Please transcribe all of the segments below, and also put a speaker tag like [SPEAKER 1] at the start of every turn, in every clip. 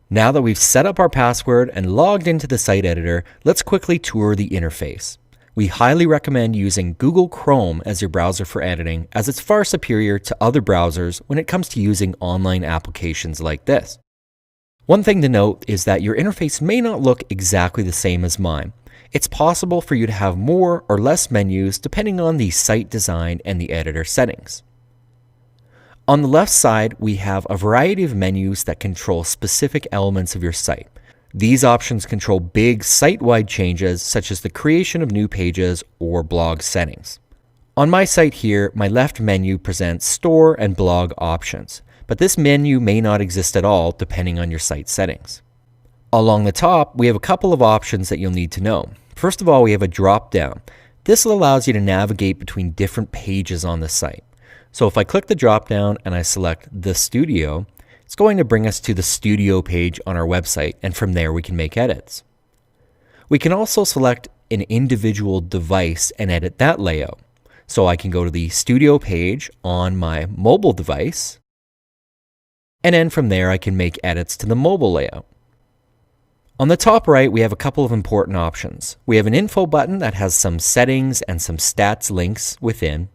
[SPEAKER 1] Now that we've set up our password and logged into the site editor, let's quickly tour the interface. We highly recommend using Google Chrome as your browser for editing, as it's far superior to other browsers when it comes to using online applications like this. One thing to note is that your interface may not look exactly the same as mine. It's possible for you to have more or less menus depending on the site design and the editor settings. On the left side, we have a variety of menus that control specific elements of your site. These options control big site-wide changes such as the creation of new pages or blog settings. On my site here, my left menu presents store and blog options, but this menu may not exist at all depending on your site settings. Along the top, we have a couple of options that you'll need to know. First of all, we have a drop-down. This allows you to navigate between different pages on the site. So if I click the drop-down and I select the studio, it's going to bring us to the studio page on our website, and from there we can make edits. We can also select an individual device and edit that layout. So I can go to the studio page on my mobile device, and then from there I can make edits to the mobile layout. On the top right, we have a couple of important options. We have an info button that has some settings and some stats links within.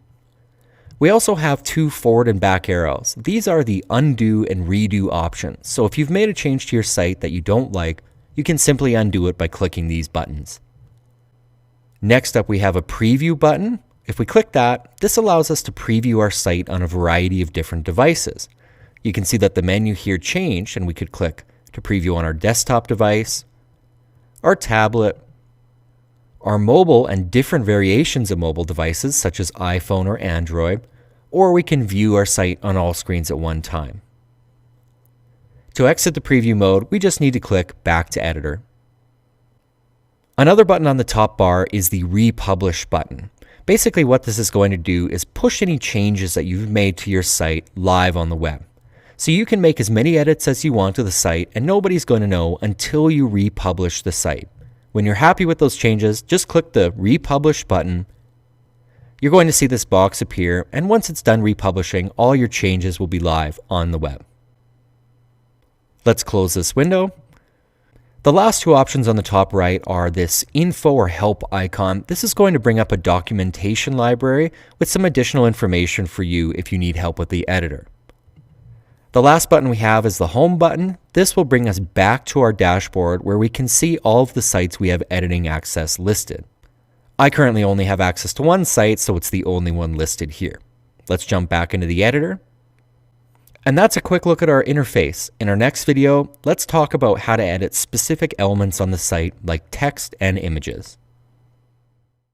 [SPEAKER 1] We also have two forward and back arrows. These are the undo and redo options. So if you've made a change to your site that you don't like, you can simply undo it by clicking these buttons. Next up, we have a preview button. If we click that, this allows us to preview our site on a variety of different devices. You can see that the menu here changed, and we could click to preview on our desktop device, our tablet, our mobile and different variations of mobile devices such as iPhone or Android, or we can view our site on all screens at one time. To exit the preview mode, we just need to click back to editor. Another button on the top bar is the republish button. Basically what this is going to do is push any changes that you've made to your site live on the web. So you can make as many edits as you want to the site and nobody's going to know until you republish the site. When you're happy with those changes, just click the republish button. You're going to see this box appear, and once it's done republishing, all your changes will be live on the web. Let's close this window. The last two options on the top right are this info or help icon. This is going to bring up a documentation library with some additional information for you if you need help with the editor. The last button we have is the home button. This will bring us back to our dashboard where we can see all of the sites we have editing access listed. I currently only have access to one site, so it's the only one listed here. Let's jump back into the editor. And that's a quick look at our interface. In our next video, let's talk about how to edit specific elements on the site like text and images.